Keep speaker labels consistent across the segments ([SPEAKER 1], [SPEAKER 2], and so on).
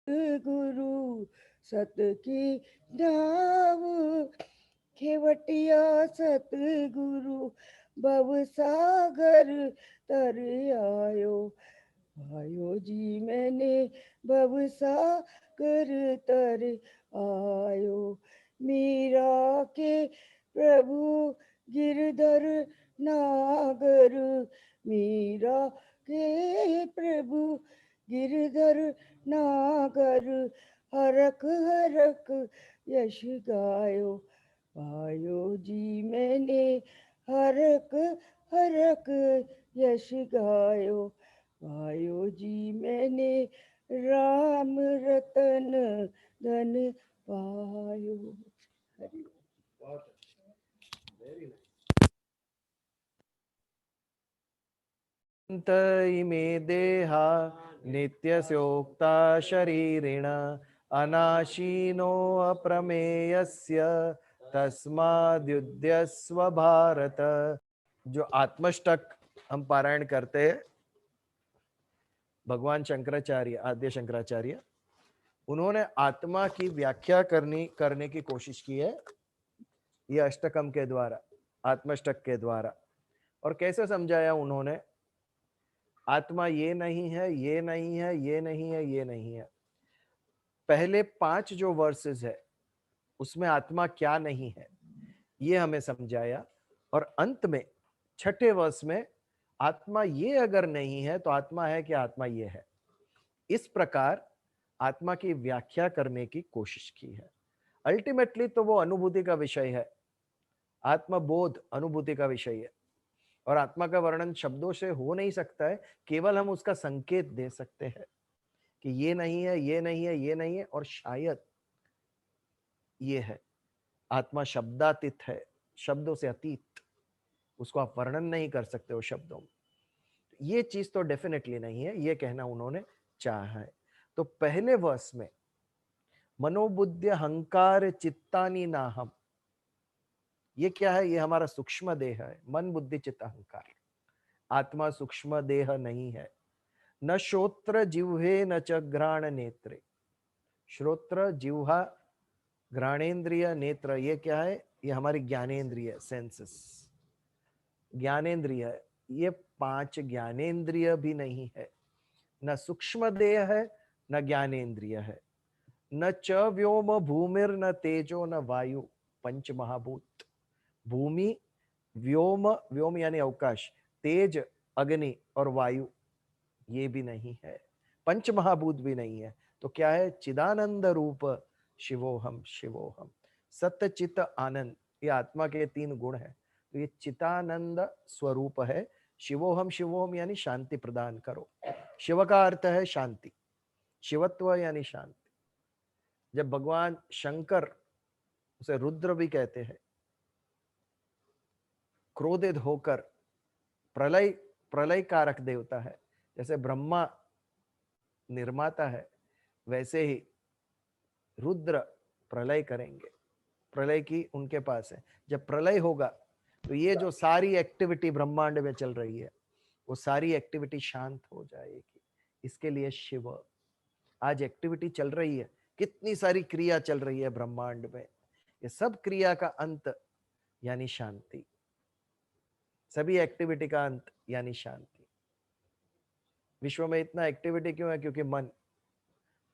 [SPEAKER 1] गुरु सत की नाव, खेवटिया सतगुरु भव सागर तर आयो। आयो जी मैंने भव सागर तर आयो। मीरा के प्रभु गिरधर नागर, मीरा के प्रभु गिरधर नागर, हरक हरक यश गायो। पायो जी मैंने हरक हरक यश गायो। पायो जी मैंने राम रतन धन पायो। हरि
[SPEAKER 2] इमे देहा नित्यस्योक्ता शरीरिण अनाशीनो अप्रमेयस्य तस्माद्युध्यस्व भारत। जो आत्मष्टक हम पारायण करते हैं, भगवान शंकराचार्य, आद्य शंकराचार्य, उन्होंने आत्मा की व्याख्या करने की कोशिश की है ये अष्टकम के द्वारा, आत्मष्टक के द्वारा। और कैसे समझाया उन्होंने? आत्मा ये नहीं है, ये नहीं है, ये नहीं है, ये नहीं है। पहले 5 जो वर्सेस है उसमें आत्मा क्या नहीं है ये हमें समझाया, और अंत में 6ठे वर्ष में आत्मा ये अगर नहीं है तो आत्मा है कि आत्मा ये है। इस प्रकार आत्मा की व्याख्या करने की कोशिश की है। अल्टीमेटली तो वो अनुभूति का विषय है, आत्मबोध अनुभूति का विषय है, और आत्मा का वर्णन शब्दों से हो नहीं सकता है, केवल हम उसका संकेत दे सकते हैं कि ये नहीं है, ये नहीं है, ये नहीं है, और शायद ये है। आत्मा शब्दातीत है, शब्दों से अतीत, उसको आप वर्णन नहीं कर सकते हो शब्दों में। ये चीज तो डेफिनेटली नहीं है, ये कहना उन्होंने चाहा है। तो पहले वर्ष में मनोबुद्धि अहंकार चित्तानी नाहम, ये क्या है? ये हमारा सूक्ष्म देह है, मन बुद्धि चित्त अहंकार। आत्मा सूक्ष्म देह नहीं है। न श्रोत्र जिह्वे न च घ्राण नेत्रे। श्रोत्र, जिह्वा, घ्राणेन्द्रिय, नेत्र, ये क्या है? ये हमारी ज्ञानेन्द्रिय, सेंसेस, ज्ञानेन्द्रिय। ये 5 ज्ञानेन्द्रिय भी नहीं है। न सूक्ष्म देह है, न ज्ञानेन्द्रिय है। न च व्योम भूमिर न तेजो न वायु, 5 महाभूत। भूमि, व्योम, व्योम यानी अवकाश, तेज, अग्नि और वायु, ये भी नहीं है। 5 महाभूत भी नहीं है। तो क्या है? चिदानंद रूप शिवोहम शिवोहम, सत्य चित आनंद, ये आत्मा के 3 गुण है। तो ये चितानंद स्वरूप है। शिवोहम शिवोहम यानी शांति प्रदान करो। शिव का अर्थ है शांति, शिवत्व यानी शांति। जब भगवान शंकर, उसे रुद्र भी कहते हैं, क्रोधित होकर, प्रलय, प्रलय कारक देवता है। जैसे ब्रह्मा निर्माता है, वैसे ही रुद्र प्रलय करेंगे। प्रलय की उनके पास है। जब प्रलय होगा तो ये जो सारी एक्टिविटी ब्रह्मांड में चल रही है, वो सारी एक्टिविटी शांत हो जाएगी। इसके लिए शिव, आज एक्टिविटी चल रही है, कितनी सारी क्रिया चल रही है ब्रह्मांड में, ये सब क्रिया का अंत यानी शांति, सभी एक्टिविटी का अंत यानी शांति। विश्व में इतना एक्टिविटी क्यों है? क्योंकि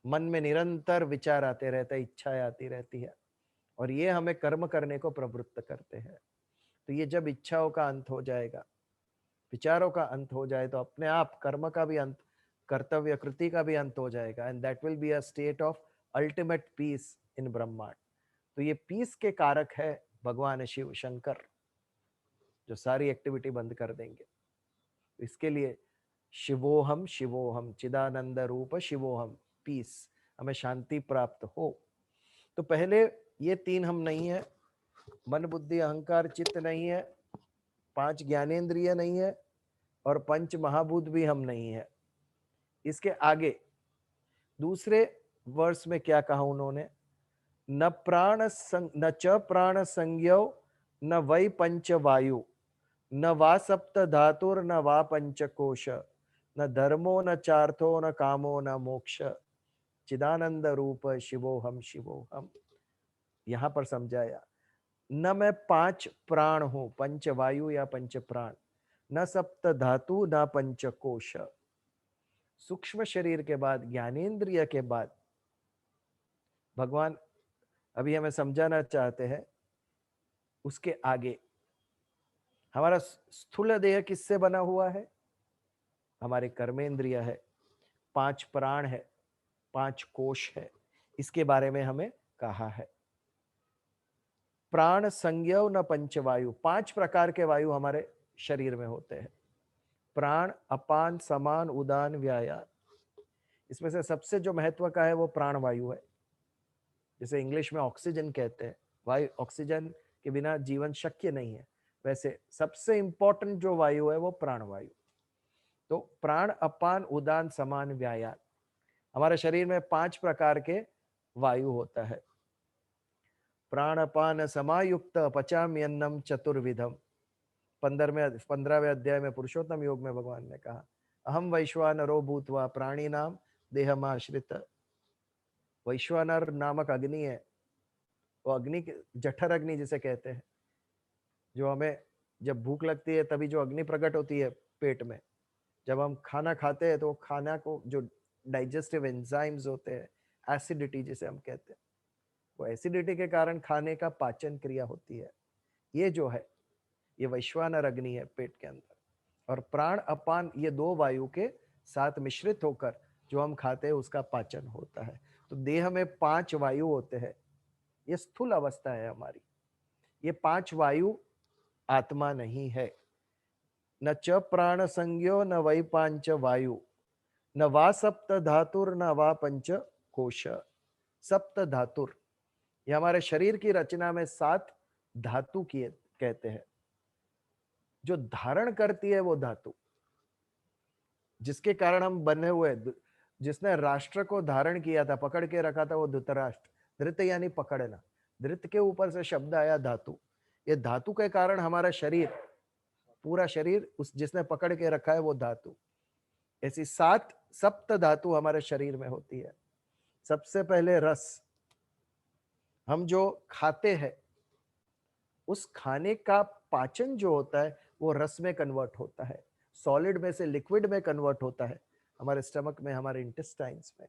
[SPEAKER 2] मन में निरंतर विचार आते रहते हैं, इच्छाएं आती रहती है, और ये हमें कर्म करने को प्रवृत्त करते हैं। तो ये जब इच्छाओं का अंत हो जाएगा, विचारों का अंत हो जाए, तो अपने आप कर्म का भी अंत, कर्तव्य कृति का भी अंत हो जाएगा, and that will be a state of ultimate peace in ब्रह्मांड। तो ये पीस के कारक है भगवान शिव शंकर, जो सारी एक्टिविटी बंद कर देंगे। इसके लिए शिवोहम शिवोहम, चिदानंद रूप शिवोहम, पीस, हमें शांति प्राप्त हो। तो पहले ये 3 हम नहीं है, मन बुद्धि अहंकार चित्त नहीं है, 5 ज्ञानेन्द्रिय नहीं है, और 5 महाभूत भी हम नहीं है। इसके आगे दूसरे वर्ष में क्या कहा उन्होंने? न न च प्राण संज्ञो न वै पंच वायु, न वा सप्त धातुर न वा पंचकोश, न धर्मो न चार्थो न कामो न मोक्ष, चिदानंद रूप शिवोहम शिवोहम। यहां पर समझाया, न मैं 5 प्राण हूं, पंच वायु या पंच प्राण, न सप्त धातु न पंच कोश। सूक्ष्म शरीर के बाद, ज्ञानेन्द्रिय के बाद भगवान अभी हमें समझाना चाहते हैं उसके आगे हमारा स्थूल देह किससे बना हुआ है? हमारे कर्मेंद्रिय है, 5 प्राण है, 5 कोश है, इसके बारे में हमें कहा है। प्राण संज्ञो न पंचवायु, 5 प्रकार के वायु हमारे शरीर में होते हैं। प्राण, अपान, समान, उदान, व्यायान। इसमें से सबसे जो महत्व का है वो प्राण वायु है, जिसे इंग्लिश में ऑक्सीजन कहते हैं। वायु, ऑक्सीजन के बिना जीवन शक्य नहीं है। वैसे सबसे इंपॉर्टेंट जो वायु है वो प्राण वायु। तो प्राण, अपान, उदान, समान, व्यायान, हमारे शरीर में 5 प्रकार के वायु होता है। प्राण अपान समायुक्त पचाम्यन्नम चतुर्विधम। 15वें अध्याय में पुरुषोत्तम योग में भगवान ने कहा, अहम वैश्वानरो भूत्वा प्राणी नाम देहमाश्रित। वैश्वानर नामक अग्नि है, वो अग्नि, जठर अग्नि जिसे कहते हैं, जो हमें जब भूख लगती है तभी जो अग्नि प्रकट होती है पेट में, जब हम खाना खाते हैं तो खाना को जो डाइजेस्टिव एंजाइम्स होते हैं, एसिडिटी जिसे हम कहते हैं, वो एसिडिटी के कारण खाने का पाचन क्रिया होती है। ये जो है ये वैश्वानर अग्नि है पेट के अंदर। और प्राण, अपान, ये 2 वायु के साथ मिश्रित होकर जो हम खाते हैं उसका पाचन होता है। तो देह में 5 वायु होते हैं, ये स्थूल अवस्था है हमारी। ये 5 वायु आत्मा नहीं है। न च प्राण संज्ञो न वै पांच वायु, न वा सप्त धातुर न वा पंच कोश। सप्त धातुर, ये हमारे शरीर की रचना में 7 धातु की कहते हैं। जो धारण करती है वो धातु, जिसके कारण हम बने हुए, जिसने राष्ट्र को धारण किया था, पकड़ के रखा था, वो धृतराष्ट्र। धृत यानी पकड़ना, धृत के ऊपर से शब्द आया धातु। ये धातु के कारण हमारा शरीर, पूरा शरीर उस जिसने पकड़ के रखा है वो धातु। ऐसी 7 सप्त धातु हमारे शरीर में होती है। सबसे पहले रस, हम जो खाते हैं उस खाने का पाचन जो होता है वो रस में कन्वर्ट होता है, सॉलिड में से लिक्विड में कन्वर्ट होता है हमारे स्टमक में, हमारे इंटेस्टाइन्स में।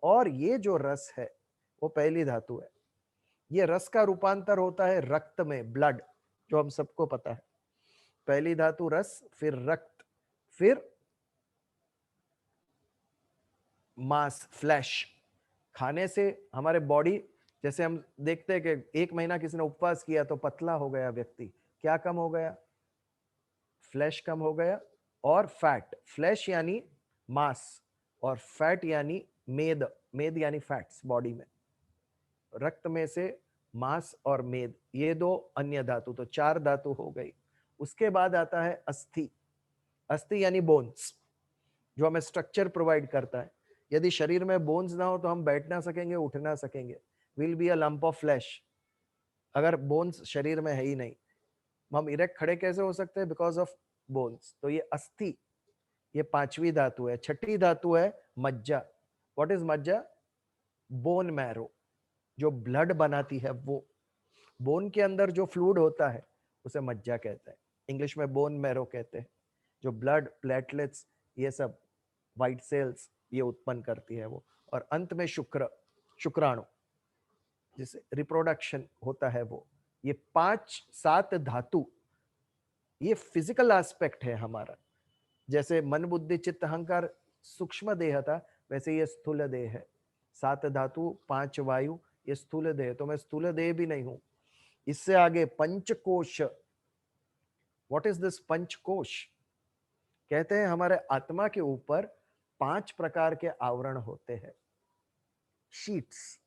[SPEAKER 2] और ये जो रस है वो पहली धातु है। ये रस का रूपांतर होता है रक्त में, ब्लड, जो हम सबको पता है। पहली धातु रस, फिर रक्त, फिर मांस, फ्लैश। खाने से हमारे बॉडी, जैसे हम देखते हैं कि 1 महीना किसी ने उपवास किया तो पतला हो गया व्यक्ति, क्या कम हो गया? फ्लैश कम हो गया। और फैट, फ्लैश यानी मांस और फैट यानी मेद, मेद यानी फैट्स बॉडी में। रक्त में से मांस और मेद, ये 2 अन्य धातु, तो 4 धातु हो गई। उसके बाद आता है अस्थि। अस्थि यानी बोन्स, जो हमें स्ट्रक्चर प्रोवाइड करता है। यदि शरीर में बोन्स ना हो तो हम बैठ ना सकेंगे, उठ ना सकेंगे, will be a lump of flash. अगर बोन्स शरीर में है ही नहीं, हम इरेक्ट खड़े कैसे हो सकते हैं? Because of bones. तो ये अस्थि, ये 5वीं धातु है। 6ठी धातु है मज्जा। व्हाट इज मज्जा? बोन मैरो, जो ब्लड बनाती है वो। बोन के अंदर जो फ्लूइड होता है उसे मज्जा कहते हैं, इंग्लिश में बोन मैरो कहते हैं। जो ब्लड, प्लेटलेट्स, ये सब व्हाइट सेल्स ये उत्पन्न करती है वो। और अंत में शुक्राणु, जिसे रिप्रोडक्शन होता है वो। ये 5-7 धातु, ये फिजिकल एस्पेक्ट है हमारा। जैसे मन, बुद्धि, चित्त, अहंकार सूक्ष्म देह था, वैसे ये स्थूल देह है। 7 धातु, 5 वायु, ये स्थूल देह। तो मैं स्थूल देह भी नहीं हूं। इससे आगे Panchakosha. What is this Panchakosha? कहते हैं हमारे आत्मा के ऊपर 5 प्रकार के आवरण होते हैं, शीट्स।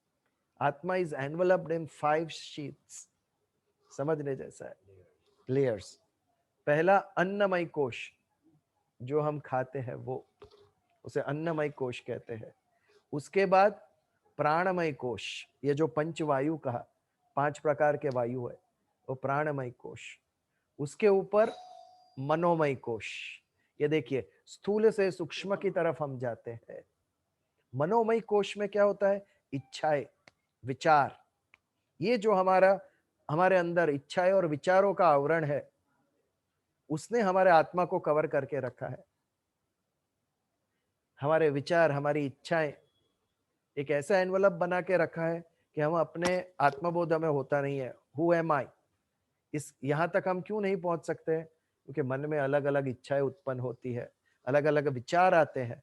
[SPEAKER 2] आत्मा इज एनवलप्ड इन 5 शीट्स। समझने जैसा है, लेयर्स। पहला अन्नमय कोश, जो हम खाते हैं वो, उसे अन्नमय कोश कहते हैं। उसके बाद प्राणमय कोश, ये जो पंचवायु कहा, 5 प्रकार के वायु है, वो प्राणमय कोश। उसके ऊपर मनोमय कोश। ये देखिए, स्थूल से सूक्ष्म की तरफ हम जाते हैं। मनोमय कोश में क्या होता है? इच्छाएं, विचार। ये जो हमारे अंदर इच्छाएं और विचारों का आवरण है, उसने हमारे आत्मा को कवर करके रखा है। हमारे विचार, हमारी इच्छाएं एक ऐसा एनवलप बना के रखा है कि हम अपने आत्मबोध हमें होता नहीं है। हु एम आई, इस यहां तक हम क्यों नहीं पहुंच सकते हैं? क्योंकि मन में अलग अलग इच्छाएं उत्पन्न होती है, अलग अलग विचार आते हैं।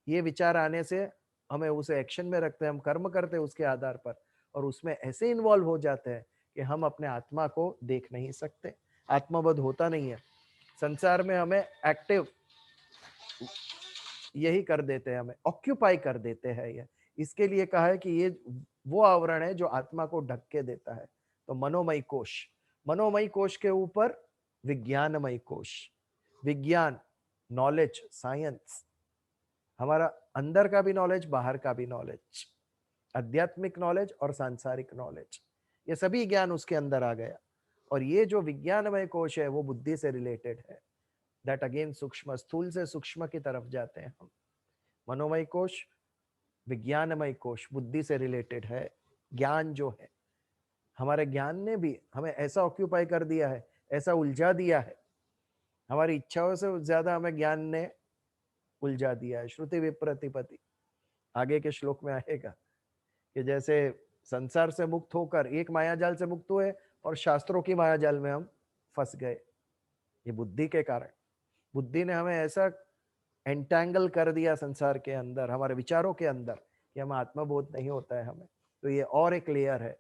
[SPEAKER 2] ये विचार आने से हमें उसे एक्शन में रखते हैं, हम कर्म करते हैं उसके आधार पर, और उसमें ऐसे इन्वॉल्व हो जाते हैं कि हम अपने आत्मा को देख नहीं सकते, आत्मबोध होता नहीं है। संसार में हमें एक्टिव यही कर देते हैं, हमें ऑक्यूपाई कर देते हैं। ये इसके लिए कहा है कि ये वो आवरण है जो आत्मा को ढक के देता है। तो मनोमय कोश, मनोमय कोश के ऊपर विज्ञानमय कोश। विज्ञान, नॉलेज, साइंस, हमारा अंदर का भी नॉलेज, बाहर का भी नॉलेज, आध्यात्मिक नॉलेज और सांसारिक नॉलेज, ये सभी ज्ञान उसके अंदर आ गया। और ये जो विज्ञानमय कोश है वो बुद्धि से रिलेटेड है। दैट अगेन सूक्ष्म, स्थूल से सूक्ष्म की तरफ जाते हैं हम। मनोमय कोश, विज्ञानमय कोश बुद्धि से रिलेटेड है। ज्ञान जो है, हमारे ज्ञान ने भी हमें ऐसा ऑक्यूपाई कर दिया है, ऐसा उलझा दिया है, हमारी इच्छाओं से ज्यादा हमें ज्ञान ने उलझा दिया है। श्रुति विप्रतिपत्ति आगे के श्लोक में आएगा कि जैसे संसार से मुक्त होकर एक मायाजाल से मुक्त हुए और शास्त्रों की मायाजाल में हम फंस गए। ये बुद्धि के कारण, बुद्धि ने हमें ऐसा एंटैंगल कर दिया संसार के अंदर, हमारे विचारों के अंदर, कि हमें आत्मबोध नहीं होता है हमें। तो ये और एक लेयर है,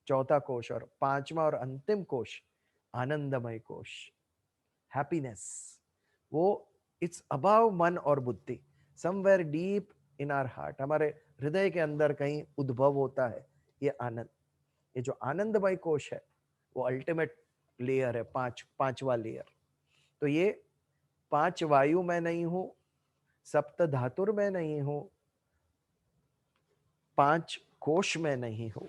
[SPEAKER 2] चौथा कोश। और पांचवा और अंतिम कोश आनंदमय कोश, हैप्पीनेस। वो इट्स अबाव मन और बुद्धि, somewhere deep in our heart, हमारे हृदय के अंदर कहीं उद्भव होता है ये आनंद। ये जो आनंदमय कोश है वो अल्टीमेट लेयर है, पांचवा लेयर। तो ये 5 वायु में नहीं हूं, सप्त धातुर में नहीं हूं, 5 कोश में नहीं हूं,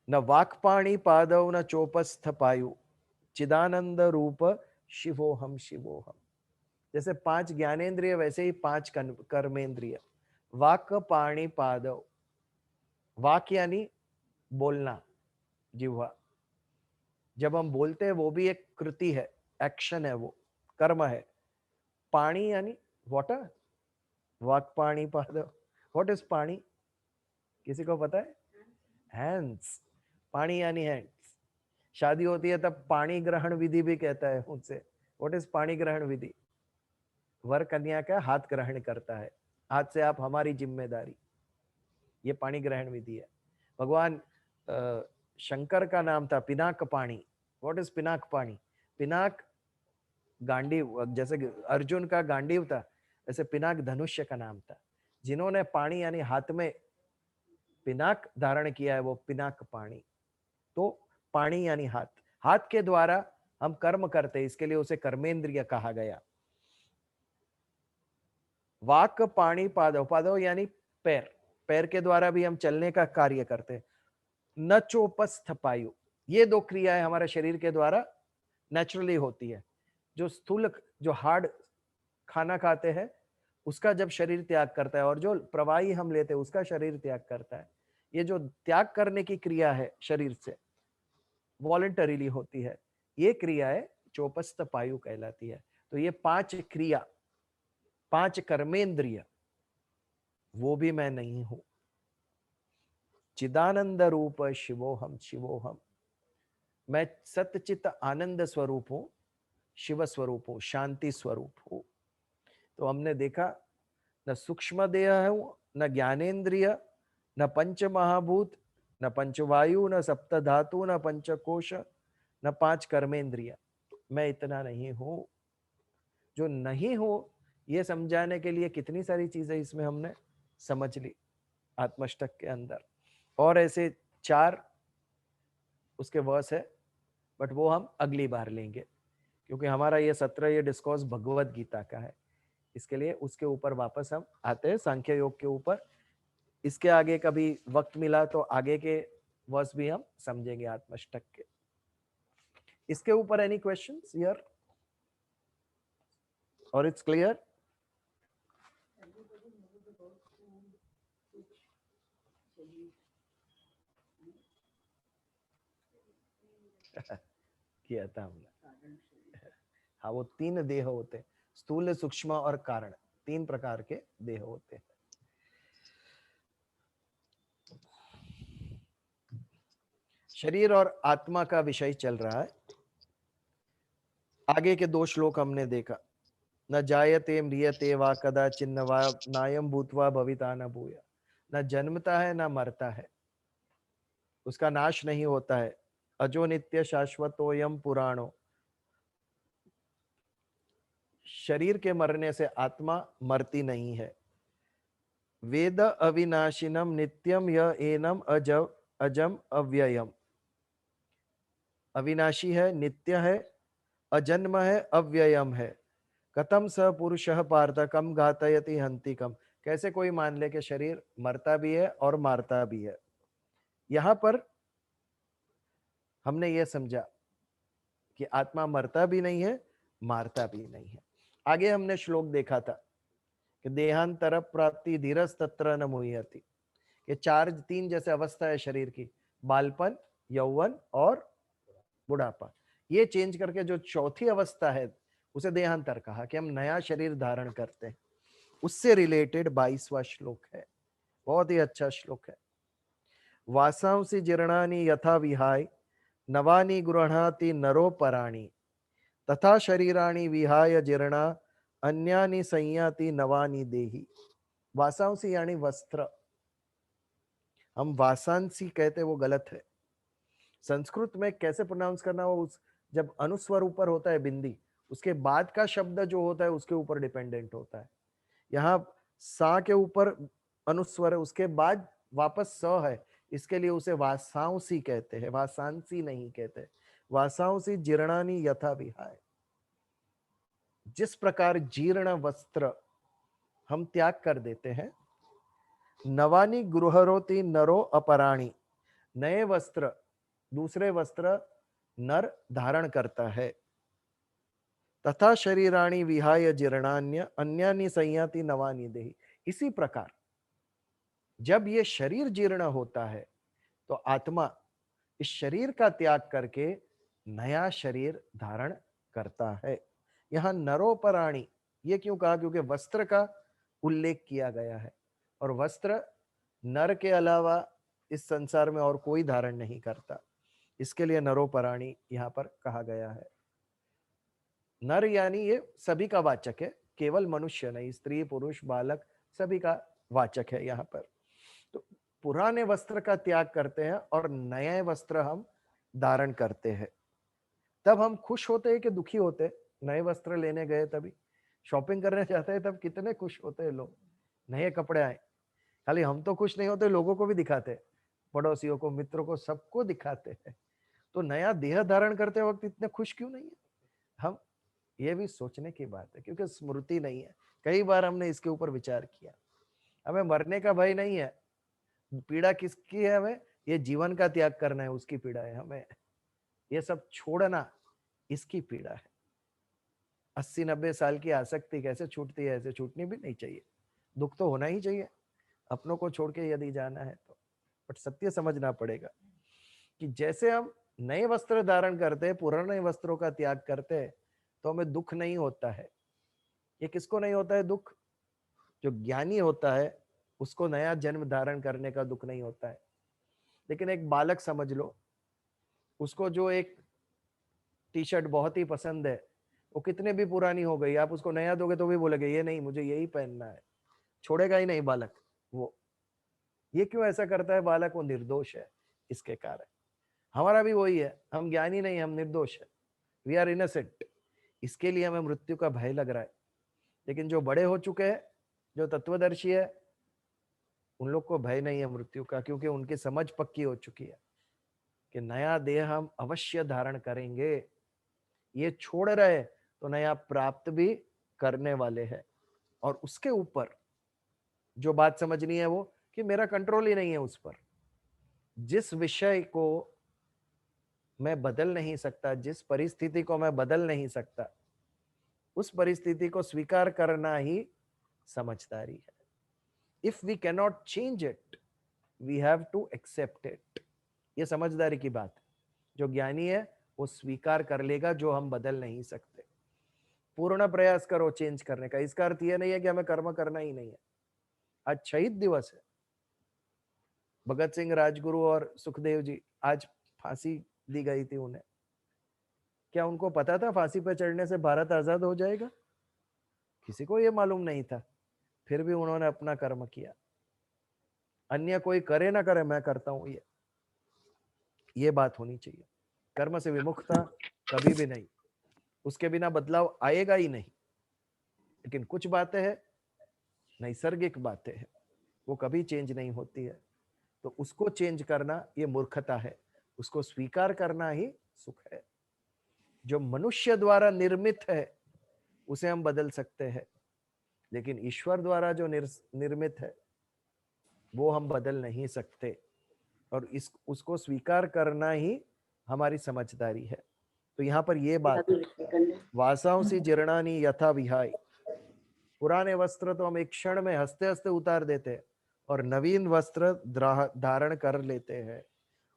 [SPEAKER 2] न वाक्पाणी पादव न चोपस्थ पायु, चिदानंद रूप शिवोहम शिवोहम। जैसे 5 ज्ञानेंद्रिय वैसे ही 5 कर्मेंद्रिय। वाक पाणी पादव, वाक यानी बोलना, जिह्वा। जब हम बोलते हैं वो भी एक कृति है, एक्शन है, वो कर्म है। पाणी यानी वाटर, वाक पाणी पादव। व्हाट इज पाणी? किसी को पता है? हैंड्स, पाणी यानी हैंड्स। शादी होती है तब पाणी ग्रहण विधि भी कहता है उनसे। व्हाट इज पाणी ग्रहण विधि? वर कन्या का हाथ ग्रहण करता है, हाथ से आप हमारी जिम्मेदारी, ये पाणी ग्रहण विधि है। भगवान शंकर का नाम था पिनाक पाणी। व्हाट इज पिनाक पाणी? पिनाक गांडीव, जैसे अर्जुन का गांडीव था, ऐसे पिनाक धनुष्य का नाम था। जिन्होंने पाणी यानी हाथ में पिनाक धारण किया है वो पिनाक पाणी। तो पाणी यानी हाथ, हाथ के द्वारा हम कर्म करते हैं, इसके लिए उसे कर्मेंद्रिय कहा गया। वाक पाणी पादव, पादव यानी पैर, पैर के द्वारा भी हम चलने का कार्य करते हैं। न चोपस्थ पायु, ये 2 क्रियाएं हमारे शरीर के द्वारा नेचुरली होती है। जो स्थूल, जो हार्ड खाना खाते हैं उसका जब शरीर त्याग करता है, और जो प्रवाही हम लेते हैं उसका शरीर त्याग करता है। ये जो त्याग करने की क्रिया है शरीर से, वॉलंटरीली होती है, ये क्रियाएं चौपस्थ पायु कहलाती है। तो ये 5 क्रिया, 5 कर्मेंद्रिय, वो भी मैं नहीं हूं। चिदानंद रूप शिवोहम शिवोहम, मैं सतचित आनंद स्वरूप हूं, शिव स्वरूप हूं, शांति स्वरूप हूं। तो हमने देखा, न सूक्ष्म देह हूं, न ज्ञानेन्द्रिय, न पंच महाभूत, न पंचवायु, न सप्त धातु, न पंचकोश, न 5 कर्मेंद्रिय। मैं इतना नहीं हूं। जो नहीं हूं ये समझाने के लिए कितनी सारी चीजें इसमें हमने समझ ली आत्मष्टक के अंदर। और ऐसे 4 उसके वर्स है, बट वो हम अगली बार लेंगे, क्योंकि हमारा ये सत्र, ये डिस्कोर्स भगवत गीता का है। इसके लिए उसके ऊपर वापस हम आते हैं, सांख्य योग के ऊपर। इसके आगे कभी वक्त मिला तो आगे के वर्स भी हम समझेंगे आत्मष्टक के। इसके ऊपर एनी क्वेश्चंस हियर, और इट्स क्लियर? किया था हमने। हाँ, वो 3 देह होते हैं, स्थूल, सूक्ष्म और कारण, 3 प्रकार के देह होते हैं। शरीर और आत्मा का विषय चल रहा है। आगे के 2 श्लोक हमने देखा, न जायते म्रियते वा कदाचिन्न वा नायम भूत्वा भविता न भूया। न जन्मता है न मरता है, उसका नाश नहीं होता है। अजो नित्य शाश्वतोयम पुराणो। शरीर के मरने से आत्मा मरती नहीं है। वेद अविनाशिनम नित्यम य एनम अजम अव्ययम। अविनाशी है, नित्य है, अजन्म है, अव्ययम है। कथम स पुरुषः पार्थ कम घातयति हन्ति कम। कैसे कोई मान ले कि शरीर मरता भी है और मारता भी है। यहां पर हमने ये समझा कि आत्मा मरता भी नहीं है, मारता भी नहीं है। आगे हमने श्लोक देखा था कि देहांतर प्राप्ति धीरज तत्र न मुह्यति। ये 3 जैसे अवस्था है शरीर की, बालपन, यौवन और बुढ़ापा। ये चेंज करके जो चौथी अवस्था है उसे देहांतर कहा, कि हम नया शरीर धारण करते हैं। उससे रिलेटेड 22वां श्लोक है, बहुत ही अच्छा श्लोक है। वासांसि जीर्णानि यथा विहाय नवानि गृह्णाति नरो पराणि तथा शरीराणि विहाय जीर्णा अन्यानि संयाति नवानि देहि। वासांसि यानी वस्त्र, हम वासांसी कहते वो गलत है। संस्कृत में कैसे प्रोनाउंस करना हो, उस जब अनुस्वर ऊपर होता है बिंदी, उसके बाद का शब्द जो होता है उसके ऊपर डिपेंडेंट होता है। यहाँ सा के ऊपर अनुस्वर है, उसके बाद वापस स है, इसके लिए उसे वासांसी कहते हैं, वासांसी नहीं कहते। वासांसी जीर्णानि यथा विहाय। जिस प्रकार जीर्ण वस्त्र हम त्याग कर देते हैं, नवानी गृहरोति नरो अपराणी। नए वस्त्र, दूसरे वस्त्र नर धारण करता है। तथा शरीराणि विहाय जीर्णान्य अन्यानि संयाति नवानि देहि। इसी प्रकार जब ये शरीर जीर्ण होता है तो आत्मा इस शरीर का त्याग करके नया शरीर धारण करता है। यहां नरोपराणी ये क्यों कहा, क्योंकि वस्त्र का उल्लेख किया गया है, और वस्त्र नर के अलावा इस संसार में और कोई धारण नहीं करता, इसके लिए नरोपराणी यहां पर कहा गया है। नर यानी ये सभी का वाचक है, केवल मनुष्य नहीं, स्त्री पुरुष बालक सभी का वाचक है यहाँ पर। तो पुराने वस्त्र का त्याग करते हैं और नए वस्त्र हम धारण करते हैं। तब हम खुश होते हैं कि दुखी होते हैं? नए वस्त्र लेने गए, तभी शॉपिंग करने जाते हैं तब कितने खुश होते हैं लोग, नए कपड़े आए। खाली हम तो खुश नहीं होते, लोगों को भी दिखाते हैं, पड़ोसियों को, मित्रों को, सबको दिखाते हैं। तो नया देह धारण करते वक्त इतने खुश क्यों नहीं है हम? ये भी सोचने की बात है, क्योंकि स्मृति नहीं है। कई बार हमने इसके ऊपर विचार किया। हमें मरने का भय नहीं है, पीड़ा किसकी है? हमें ये जीवन का त्याग करना है, उसकी पीड़ा है। हमें ये सब छोड़ना, इसकी पीड़ा है। 80-90 साल की आसक्ति कैसे छूटती है? ऐसे छूटनी भी नहीं चाहिए। दुख तो होना ही चाहिए अपनों को छोड़ के यदि जाना है तो। बट सत्य समझना पड़ेगा कि जैसे हम नए वस्त्र धारण करते हैं, पुराने वस्त्रों का त्याग करते हैं, तो हमें दुख नहीं होता है। ये किसको नहीं होता है दुख? जो ज्ञानी होता है उसको नया जन्म धारण करने का दुख नहीं होता है। लेकिन एक बालक समझ लो, उसको जो एक टी शर्ट बहुत ही पसंद है, वो कितने भी पुरानी हो गई, आप उसको नया दोगे तो भी बोलेगा ये नहीं, मुझे यही पहनना है, छोड़ेगा ही नहीं बालक वो। ये क्यों ऐसा करता है बालक? वो निर्दोष है इसके कारण। हमारा भी वही है, हम ज्ञानी नहीं, हम निर्दोष है, वी आर इनोसेंट। इसके लिए हमें मृत्यु का भय लग रहा है। लेकिन जो बड़े हो चुके हैं, जो तत्वदर्शी है, उन लोग को भय नहीं है मृत्यु का, क्योंकि उनकी समझ पक्की हो चुकी है कि नया देह हम अवश्य धारण करेंगे। ये छोड़ रहे तो नया प्राप्त भी करने वाले हैं। और उसके ऊपर जो बात समझनी है वो कि मेरा कंट्रोल ही नहीं है उस पर। जिस विषय को मैं बदल नहीं सकता, जिस परिस्थिति को मैं बदल नहीं सकता, उस परिस्थिति को स्वीकार करना ही समझदारी है। If we cannot change it, we have to accept it. ये समझदारी की बात है। जो ज्ञानी है वो स्वीकार कर लेगा जो हम बदल नहीं सकते। पूर्ण प्रयास करो चेंज करने का। इसका अर्थ ये नहीं है कि हमें कर्म करना ही नहीं है। आज शहीद दिवस है। भगत सिंह, राजगुरु और सुखदेव जी, आज फांसी दी गई थी उन्हें। क्या उनको पता था फांसी पर चढ़ने से भारत आजाद हो जाएगा? किसी को ये मालूम नहीं था। फिर भी उन्होंने अपना कर्म किया। अन्य कोई करे ना करे, मैं करता हूं, ये बात होनी चाहिए। कर्म से विमुखता कभी भी नहीं, उसके बिना बदलाव आएगा ही नहीं। लेकिन कुछ बातें हैं, नैसर्गिक बातें हैं, वो कभी चेंज नहीं होती है। तो उसको चेंज करना ये मूर्खता है, उसको स्वीकार करना ही सुख है। जो मनुष्य द्वारा निर्मित है उसे हम बदल सकते हैं, लेकिन ईश्वर द्वारा जो निर्मित है वो हम बदल नहीं सकते। और उसको स्वीकार करना ही हमारी समझदारी है। तो यहाँ पर ये बात है, वासांसी जीर्णानि यथा विहाय। पुराने वस्त्र तो हम एक क्षण में हंसते हंसते उतार देते हैं और नवीन वस्त्र धारण कर लेते हैं।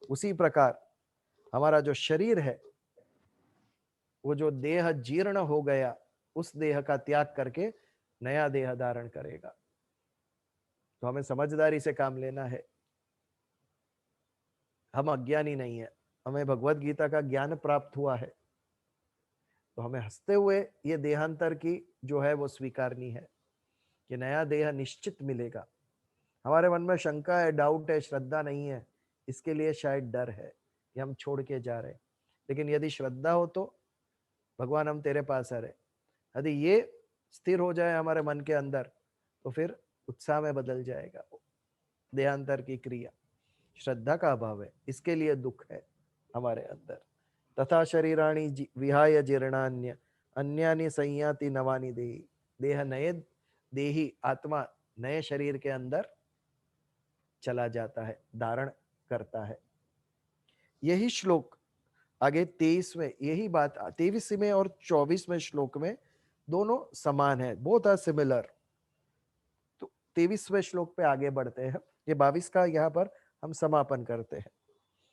[SPEAKER 2] उसी प्रकार हमारा जो शरीर है, वो जो देह जीर्ण हो गया, उस देह का त्याग करके नया देह धारण करेगा। तो हमें समझदारी से काम लेना है। हम अज्ञानी नहीं है, हमें भगवत गीता का ज्ञान प्राप्त हुआ है। तो हमें हंसते हुए ये देहांतर की जो है वो स्वीकारनी है कि नया देह निश्चित मिलेगा। हमारे मन में शंका है, डाउट है, श्रद्धा नहीं है, इसके लिए शायद डर है कि हम छोड़ के जा रहे। लेकिन यदि श्रद्धा हो तो भगवान हम तेरे पास आ रहे, यदि ये स्थिर हो जाए हमारे मन के अंदर, तो फिर उत्साह में बदल जाएगा। देहांतर की क्रिया श्रद्धा का अभाव है, इसके लिए दुख है हमारे अंदर। तथा शरीराणि विहाय जीर्णान्य अन्यानि संयाति नवानि देहि। देह नए देही आत्मा नए शरीर के अंदर चला जाता है, धारण करता है। यही श्लोक आगे 23वें, यही बात 23वें और 24वें श्लोक में दोनों समान है, बोथ आर सिमिलर। तो 23वें श्लोक पे आगे बढ़ते हैं। ये 22 का यहाँ पर हम समापन करते हैं।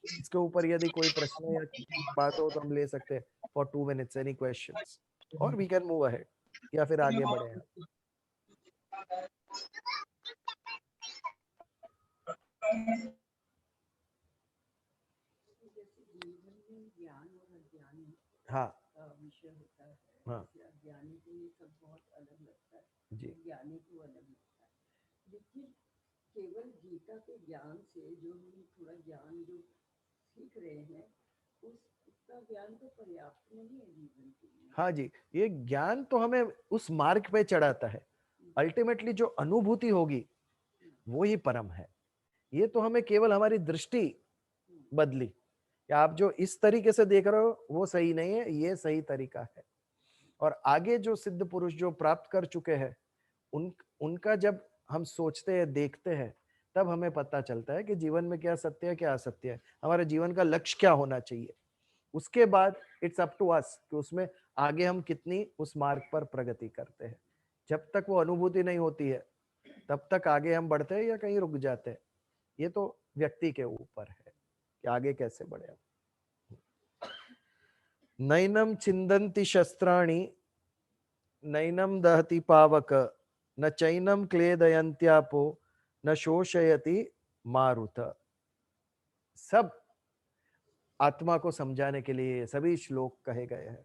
[SPEAKER 2] इसके ऊपर यदि कोई प्रश्न या बात हो तो हम ले सकते हैं फॉर 2 minutes, एनी क्वेश्चंस, और वी कैन मूव अहेड, या फिर आगे बढ़े हैं। हाँ
[SPEAKER 1] विषय होता है,
[SPEAKER 2] हाँ
[SPEAKER 1] अज्ञानी को ये सब बहुत अलग लगता है,
[SPEAKER 2] जी,
[SPEAKER 1] ज्ञानी को अलग लगता है। लेकिन केवल गीता के ज्ञान से जो हम थोड़ा ज्ञान जो सीख रहे हैं, उसका ज्ञान तो पर्याप्त नहीं है जीवन के लिए।
[SPEAKER 2] हाँ जी, ये ज्ञान तो हमें उस मार्ग पे चढ़ाता है। अल्टीमेटली जो अनुभूति होगी वो ही परम है। ये तो हमें केवल हमारी दृष्टि बदली, या आप जो इस तरीके से देख रहे हो वो सही नहीं है, ये सही तरीका है। और आगे जो सिद्ध पुरुष जो प्राप्त कर चुके हैं, उनका जब हम सोचते हैं, देखते हैं, तब हमें पता चलता है कि जीवन में क्या सत्य है, क्या असत्य है, हमारे जीवन का लक्ष्य क्या होना चाहिए। उसके बाद इट्स अप टू अस कि उसमें आगे हम कितनी उस मार्ग पर प्रगति करते हैं। जब तक वो अनुभूति नहीं होती है तब तक आगे हम बढ़ते हैं या कहीं रुक जाते हैं। ये तो व्यक्ति के ऊपर है कि आगे कैसे बढ़े। नैनम छिंदन्ति शस्त्राणि नैनम दहति पावक न चैनम क्लेदयन्त्यापो न शोषयति मारुत। सब आत्मा को समझाने के लिए सभी श्लोक कहे गए हैं।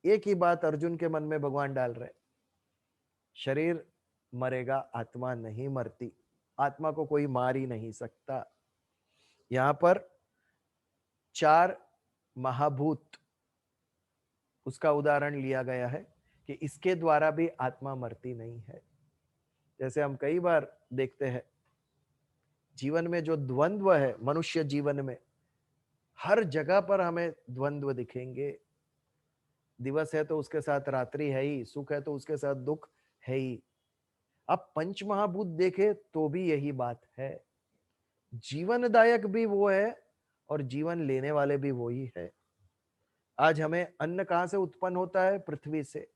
[SPEAKER 2] एक ही बात अर्जुन के मन में भगवान डाल रहे, शरीर मरेगा, आत्मा नहीं मरती, आत्मा को कोई मार ही नहीं सकता। यहां पर 4 महाभूत उसका उदाहरण लिया गया है कि इसके द्वारा भी आत्मा मरती नहीं है। जैसे हम कई बार देखते हैं जीवन में जो द्वंद्व है, मनुष्य जीवन में हर जगह पर हमें द्वंद्व दिखेंगे। दिवस है तो उसके साथ रात्रि है ही, सुख है तो उसके साथ दुख है ही। अब पंच महाभूत देखे तो भी यही बात है। जीवनदायक भी वो है और जीवन लेने वाले भी वो ही है। आज हमें अन्न कहां से उत्पन्न होता है? पृथ्वी से।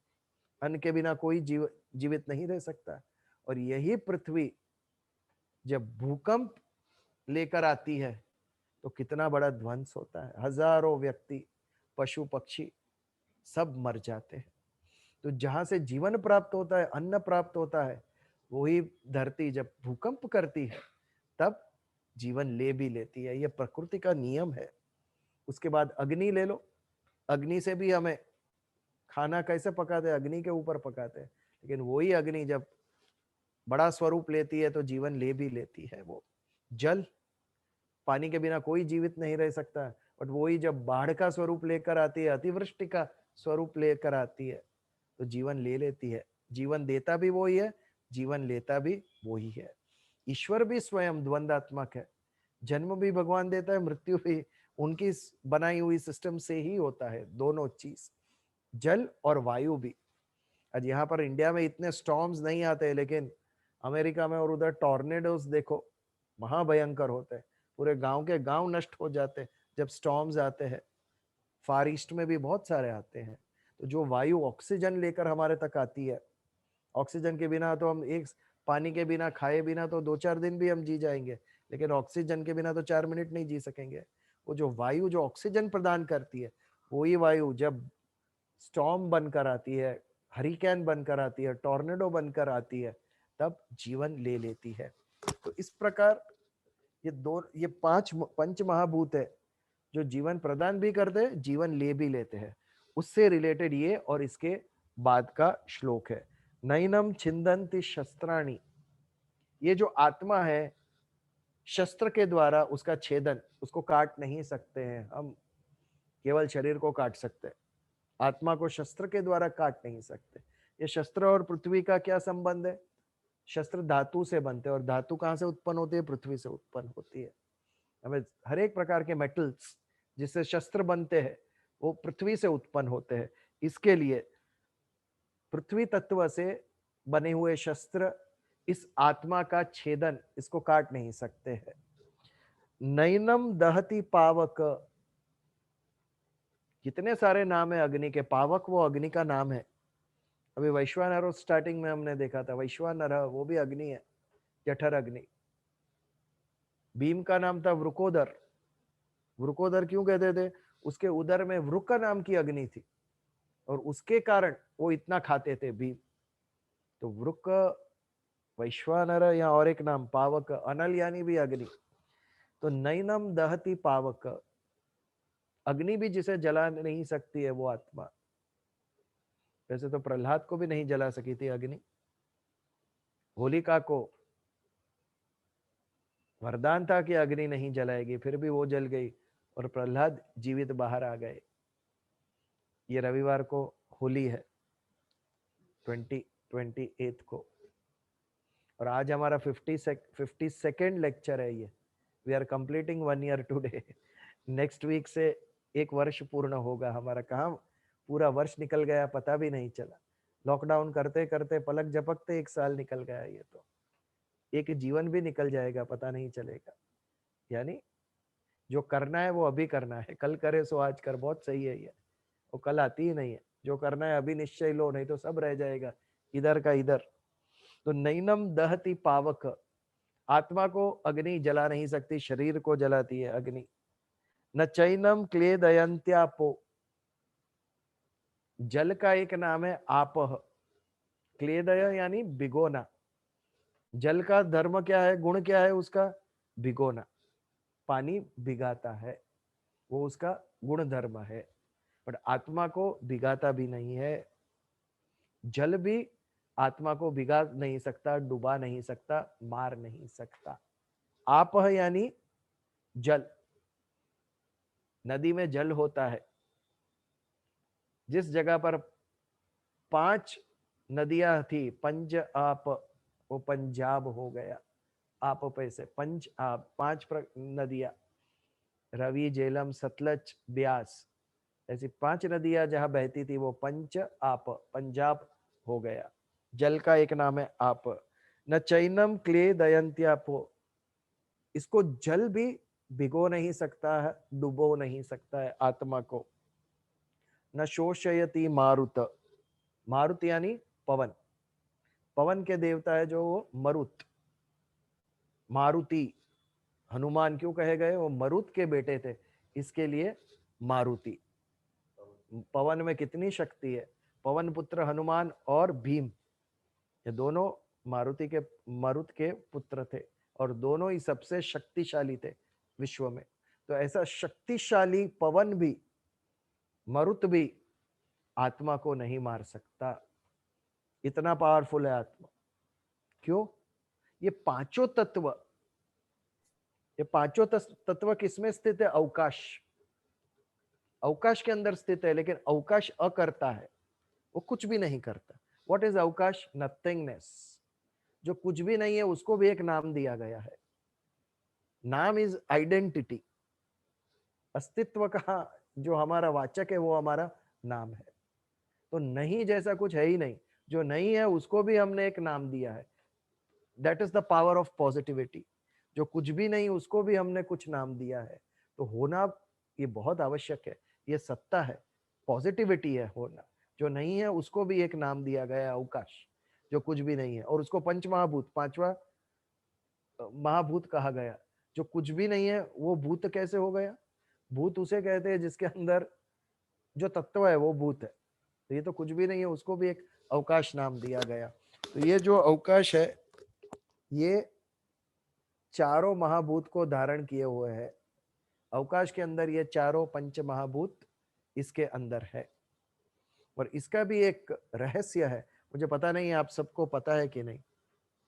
[SPEAKER 2] अन्न के बिना कोई जीवित नहीं रह सकता। और यही पृथ्वी जब भूकंप लेकर आती है तो कितना बड़ा ध्वंस होता है, हजारों व्यक्ति, पशु पक्षी सब मर जाते हैं। तो जहां से जीवन प्राप्त होता है, अन्न प्राप्त होता है, वही धरती जब भूकंप करती है तब जीवन ले भी लेती है। यह प्रकृति का नियम है। उसके बाद अग्नि ले लो, अग्नि से भी हमें खाना कैसे पकाते हैं, अग्नि के ऊपर पकाते हैं, लेकिन वही अग्नि जब बड़ा स्वरूप लेती है तो जीवन ले भी लेती है। वो जल, पानी के बिना कोई जीवित नहीं रह सकता, बट वही जब बाढ़ का स्वरूप लेकर आती है, अतिवृष्टि का स्वरूप लेकर आती है, तो जीवन ले लेती है। जीवन देता भी वही है, जीवन लेता भी वही है। ईश्वर भी स्वयं द्वंदात्मक है। जन्म भी भगवान देता है, मृत्यु भी उनकी बनाई हुई सिस्टम से ही होता है। दोनों चीज, जल और वायु भी। आज यहाँ पर इंडिया में इतने स्टॉर्म्स नहीं आते, लेकिन अमेरिका में और उधर टॉर्नेडोस देखो, महाभयंकर होते हैं। पूरे गांव के गांव नष्ट हो जाते हैं जब स्टॉर्म्स आते हैं। फार ईस्ट में भी बहुत सारे आते हैं। तो जो वायु ऑक्सीजन लेकर हमारे तक आती है, ऑक्सीजन के बिना तो हम एक पानी के बिना, खाए बिना तो 2-4 दिन भी हम जी जाएंगे, लेकिन ऑक्सीजन के बिना तो 4 मिनट नहीं जी सकेंगे। वो जो वायु जो ऑक्सीजन प्रदान करती है, वही वायु जब स्टॉर्म बनकर आती है, हरिकेन बनकर आती है, टॉर्नेडो बनकर आती है, तब जीवन ले लेती है। तो इस प्रकार ये पांच पंच महाभूत है जो जीवन प्रदान भी करते हैं, जीवन ले भी लेते हैं। उससे रिलेटेड ये और इसके बाद का श्लोक है, नैनम छिंदन्ति शस्त्राणि। ये जो आत्मा है, शस्त्र के द्वारा उसका छेदन, उसको काट नहीं सकते हैं हम, केवल शरीर को काट सकते हैं, आत्मा को शस्त्र के द्वारा काट नहीं सकते। ये शस्त्र और पृथ्वी का क्या संबंध है? शस्त्र धातु से बनते हैं, और धातु कहाँ से उत्पन्न होती है? पृथ्वी से उत्पन्न होती है। हमें हर एक प्रकार के मेटल्स जिससे शस्त्र बनते हैं वो पृथ्वी से उत्पन्न होते हैं। इसके लिए पृथ्वी तत्व से बने हुए शस्त्र इस आत्मा का छेदन, इसको काट नहीं सकते हैं। नैनम दहति पावक, कितने सारे नाम है अग्नि के। पावक वो अग्नि का नाम है। अभी वैश्वानर स्टार्टिंग में हमने देखा था, वैश्वानर वो भी अग्नि है, जठर अग्नि। भीम का नाम था वृकोदर। वृकोदर क्यों कहते थे? उसके उदर में वृक नाम की अग्नि थी, और उसके कारण वो इतना खाते थे भीम। तो वृक, वैश्वानर, या और एक नाम पावक, अनल यानी भी अग्नि। तो नैनम दहति पावक, अग्नि भी जिसे जला नहीं सकती है वो आत्मा। वैसे तो प्रहलाद को भी नहीं जला सकी थी अग्नि, होलिका को वरदान था कि अग्नि नहीं जलाएगी, फिर भी वो जल गई और प्रहलाद जीवित बाहर आ गए। ये रविवार को होली है, 28 को, और आज हमारा 52nd लेक्चर है। ये we are completing 1 year today. Next week से 1 वर्ष पूर्ण होगा हमारा। कहाँ पूरा वर्ष निकल गया पता भी नहीं चला। लॉकडाउन करते करते पलक झपकते 1 साल निकल गया। ये तो एक जीवन भी निकल जाएगा, पता नहीं चलेगा। यानी जो करना है वो अभी करना है, कल करे सो आज कर। बहुत सही है ये, वो कल आती ही नहीं है। जो करना है अभी निश्चय लो, नहीं तो सब रह जाएगा इधर का इधर। तो नैनम दहति पावक, आत्मा को अग्नि जला नहीं सकती, शरीर को जलाती है अग्नि। न चैनम क्लेदयन्त्यापो, जल का एक नाम है आपह। क्लेदय यानी भिगोना। जल का धर्म क्या है, गुण क्या है उसका? भिगोना। पानी भिगाता है, वो उसका गुण धर्म है। पर आत्मा को भिगाता भी नहीं है। जल भी आत्मा को भिगा नहीं सकता, डुबा नहीं सकता, मार नहीं सकता। आपह यानी जल। नदी में जल होता है, जिस जगह पर 5 नदियां थी, पंज आप, वो पंजाब हो गया। आप पे से पंच आप, 5 नदियां, रवि, झेलम, सतलज, ब्यास, ऐसी 5 नदियां जहां बहती थी वो पंच आप, पंजाब हो गया। जल का एक नाम है आप। न चैनम क्ले दयंत्यापो, इसको जल भी भिगो नहीं सकता है, डुबो नहीं सकता है आत्मा को। न शोषयति मारुत, मारुत यानी पवन। पवन के देवता है जो वो मरुत, मारुति, हनुमान क्यों कहे गए? वो मरुत के बेटे थे, इसके लिए मारुति। पवन में कितनी शक्ति है। पवन पुत्र हनुमान और भीम, ये दोनों मरुत के पुत्र थे और दोनों ही सबसे शक्तिशाली थे विश्व में। तो ऐसा शक्तिशाली पवन भी, मरुत भी आत्मा को नहीं मार सकता, इतना पावरफुल है आत्मा। क्यों? ये पांचों तत्व किसमें स्थित है? अवकाश। अवकाश के अंदर स्थित है, लेकिन अवकाश अकर्ता है, वो कुछ भी नहीं करता। व्हाट इज अवकाश? नथिंगनेस। जो कुछ भी नहीं है उसको भी एक नाम दिया गया है। नाम इज आइडेंटिटी। अस्तित्व का जो हमारा वाचक है वो हमारा नाम है। तो नहीं जैसा कुछ है ही नहीं, जो नहीं है उसको भी हमने एक नाम दिया है। That is the power of positivity. जो कुछ भी नहीं उसको भी हमने कुछ नाम दिया है। तो होना ये बहुत आवश्यक है, ये सत्ता है, पॉजिटिविटी है होना। जो नहीं है उसको भी एक नाम दिया गया है, अवकाश, जो कुछ भी नहीं है। और उसको पंच महाभूत, पांचवा महाभूत कहा गया। जो कुछ भी नहीं है वो भूत कैसे हो गया? भूत उसे कहते हैं जिसके अंदर जो तत्व है वो भूत है। तो ये तो कुछ भी नहीं है, उसको भी एक अवकाश नाम दिया गया। तो ये जो अवकाश है ये चारों महाभूत को धारण किए हुए है। अवकाश के अंदर ये चारों पंच महाभूत इसके अंदर है। और इसका भी एक रहस्य है, मुझे पता नहीं आप सबको पता है कि नहीं।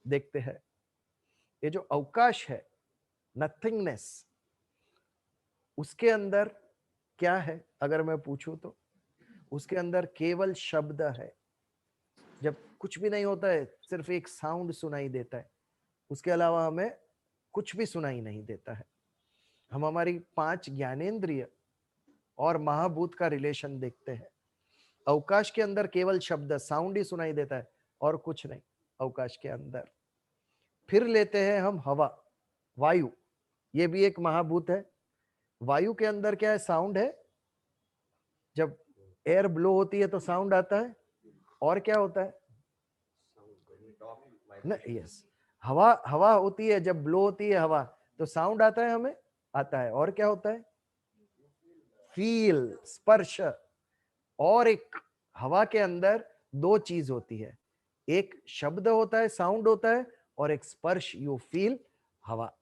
[SPEAKER 2] देखते हैं, ये जो अवकाश है, नथिंगनेस, उसके अंदर क्या है? अगर मैं पूछूं तो उसके अंदर केवल शब्द है। जब कुछ भी नहीं होता है, सिर्फ एक साउंड सुनाई देता है, उसके अलावा हमें कुछ भी सुनाई नहीं देता है। हम हमारी 5 ज्ञानेंद्रिय और महाभूत का रिलेशन देखते हैं। अवकाश के अंदर केवल शब्द, साउंड ही सुनाई देता है और कुछ नहीं अवकाश के अंदर। फिर लेते हैं हम हवा, वायु, ये भी एक महाभूत है। वायु के अंदर क्या है? साउंड है। जब एयर ब्लो होती है तो साउंड आता है। और क्या होता है? यस, हवा, हवा होती है, जब ब्लो होती है हवा तो साउंड आता है, हमें आता है। और क्या होता है? फील, स्पर्श। और एक हवा के अंदर 2 चीज होती है, एक शब्द होता है, साउंड होता है, और एक स्पर्श, यू फील हवा।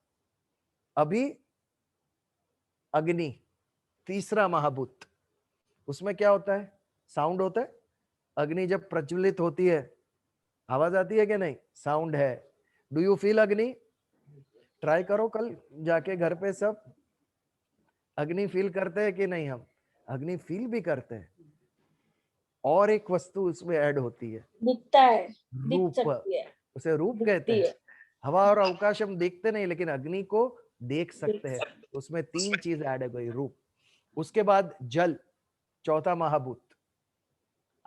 [SPEAKER 2] अभी अग्नि, तीसरा महाभूत, उसमें क्या होता है? साउंड होता है। अग्नि जब प्रज्वलित होती है आवाज आती है कि नहीं? साउंड है। डू यू फील अग्नि? ट्राई करो कल जाके घर पे सब। अग्नि फील करते हैं कि नहीं? हम अग्नि फील भी करते हैं। और एक वस्तु उसमें ऐड होती है,
[SPEAKER 3] दिखता है, दिख
[SPEAKER 2] रूप।
[SPEAKER 3] सकती है,
[SPEAKER 2] उसे रूप कहते
[SPEAKER 3] दिखती
[SPEAKER 2] हैं।
[SPEAKER 3] है।
[SPEAKER 2] हवा और अवकाश हम देखते नहीं, लेकिन अग्नि को देख सकते हैं। उसमें 3 चीज ऐड है गई, रूप। उसके बाद जल, चौथा महाभूत।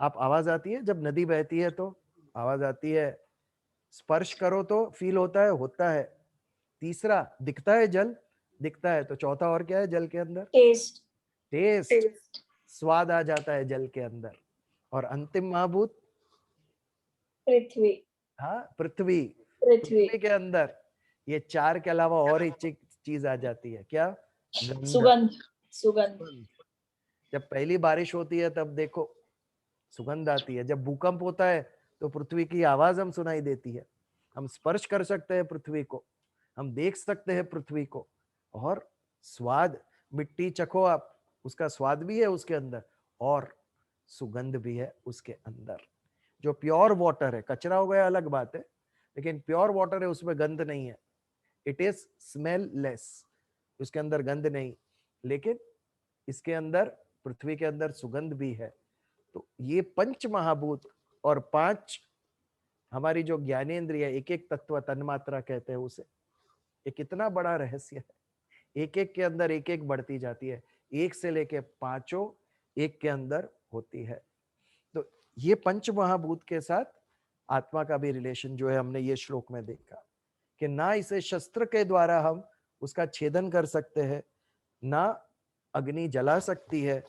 [SPEAKER 2] आप आवाज आती है, जब नदी बहती है तो आवाज आती है, स्पर्श करो तो फील होता है, होता है। तीसरा दिखता है, जल दिखता है। तो चौथा और क्या है जल के अंदर?
[SPEAKER 3] टेस्ट,
[SPEAKER 2] टेस्ट, स्वाद आ जाता है जल के अंदर। और अंतिम महाभूत,
[SPEAKER 3] पृथ्वी,
[SPEAKER 2] हाँ, पृथ्वी।
[SPEAKER 3] पृथ्वी,
[SPEAKER 2] पृथ्वी के अंदर ये 4 के अलावा और एक चीज आ जाती है, क्या? गंध,
[SPEAKER 3] सुगंध, सुगंध।
[SPEAKER 2] जब पहली बारिश होती है तब देखो सुगंध आती है। जब भूकंप होता है तो पृथ्वी की आवाज हम सुनाई देती है। हम स्पर्श कर सकते हैं पृथ्वी को, हम देख सकते हैं पृथ्वी को। और स्वाद, मिट्टी चखो आप, उसका स्वाद भी है उसके अंदर और सुगंध भी है उसके अंदर। जो प्योर वाटर है, कचरा हो गया अलग बात है, लेकिन प्योर वाटर है उसमें गंध नहीं है। इट इज स्मेल लेस, उसके अंदर गंध नहीं, लेकिन इसके अंदर, पृथ्वी के अंदर सुगंध भी है। तो ये 5 महाभूत और 5 हमारी जो ज्ञानेंद्रिय, एक एक तत्व, तन्मात्रा कहते हैं उसे, ये कितना बड़ा रहस्य है। एक एक के अंदर एक एक बढ़ती जाती है, एक से लेके 5 एक के अंदर होती है। तो ये 5 महाभूत के साथ आत्मा का भी रिलेशन जो है, हमने ये श्लोक में देखा कि ना इसे शस्त्र के द्वारा हम उसका छेदन कर सकते हैं, ना अग्नि जला सकती है,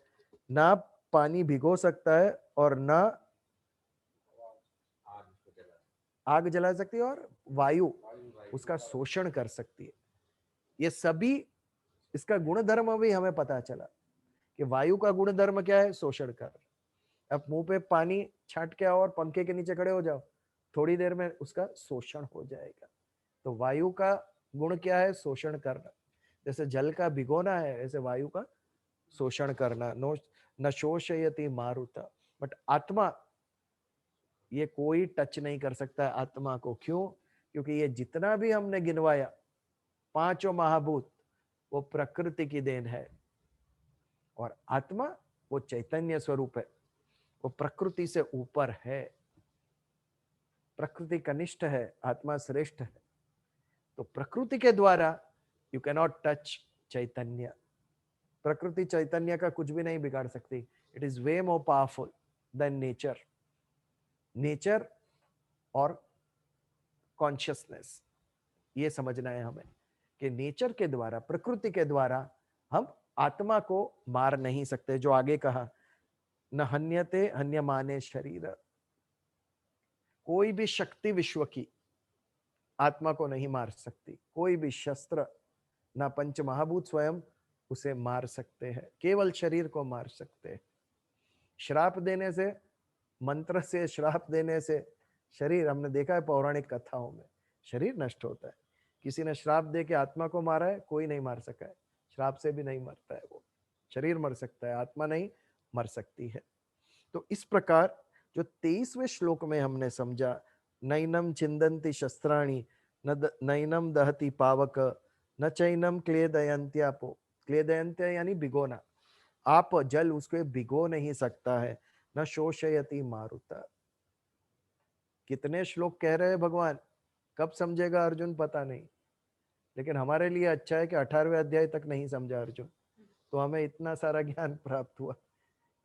[SPEAKER 2] ना पानी भिगो सकता है, और ना आग जला सकती है, और वायु उसका शोषण कर सकती है। ये सभी, इसका गुण धर्म भी हमें पता चला कि वायु का गुण धर्म क्या है, शोषण कर। अब मुंह पे पानी छाट के आओ और पंखे के नीचे खड़े हो जाओ, थोड़ी देर में उसका शोषण हो जाएगा। तो वायु का गुण क्या है, शोषण करना। जैसे जल का भिगोना है, ऐसे वायु का शोषण करना। नो न शोषयति मारुता। बट आत्मा, ये कोई टच नहीं कर सकता है आत्मा को। क्यों? क्योंकि ये जितना भी हमने गिनवाया, पांचों महाभूत, वो प्रकृति की देन है, और आत्मा वो चैतन्य स्वरूप है, वो प्रकृति से ऊपर है। प्रकृति कनिष्ठ है, आत्मा श्रेष्ठ है। तो प्रकृति के द्वारा यू कैन नॉट टच चैतन्य। प्रकृति चैतन्य का कुछ भी नहीं बिगाड़ सकती। It is way more powerful than nature. Nature और कॉन्शियसनेस, ये समझना है हमें कि नेचर के द्वारा, प्रकृति के द्वारा हम आत्मा को मार नहीं सकते। जो आगे कहा, न हन्यते हन्यमाने शरीर। कोई भी शक्ति विश्व की आत्मा को नहीं मार सकती। कोई भी शस्त्र, ना पंच महाभूत स्वयं उसे मार सकते हैं, केवल शरीर को मार सकते हैं। श्राप देने से, मंत्र से श्राप देने से शरीर, हमने देखा है पौराणिक कथाओं में, शरीर नष्ट होता है। किसी ने श्राप दे के आत्मा को मारा है, कोई नहीं मार सका है। श्राप से भी नहीं मरता है वो, शरीर मर सकता है, आत्मा नहीं मर सकती है। तो इस प्रकार जो 23वें श्लोक में हमने समझा, नैनम छिंदन्ति शस्त्राणि नैनम दहति पावक न चैनम क्लेदयन्त्यापो। क्लेदयन्त्य यानी भिगोना। आप जल उसको भिगो नहीं सकता है। न शोषयति मारुता। कितने श्लोक कह रहे हैं भगवान, कब समझेगा अर्जुन पता नहीं। लेकिन हमारे लिए अच्छा है कि 18वें अध्याय तक नहीं समझा अर्जुन, तो हमें इतना सारा ज्ञान प्राप्त हुआ।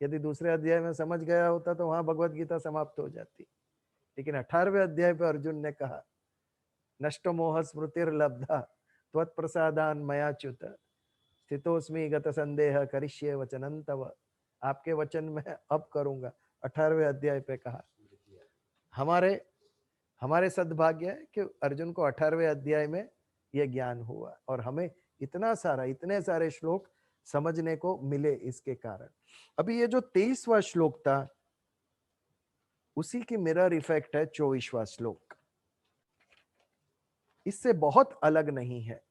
[SPEAKER 2] यदि दूसरे अध्याय में समझ गया होता तो वहां भगवत गीता समाप्त हो जाती। लेकिन 18वें अध्याय पे अर्जुन ने कहा, नष्ट मोह स्मृतिर्लब्धा त्वत्प्रसादान मयाच्युत स्थितोस्मि गत संदेह करिष्ये वचनं तव। आपके वचन में अब करूंगा। 18वें अध्याय पे कहा। हमारे सद्भाग्य है कि अर्जुन को 18वें अध्याय में यह ज्ञान हुआ, और हमें इतने सारे श्लोक समझने को मिले इसके कारण। अभी ये जो 23वां श्लोक था, उसी की मिरर इफेक्ट है 24वां श्लोक। इससे बहुत अलग नहीं है।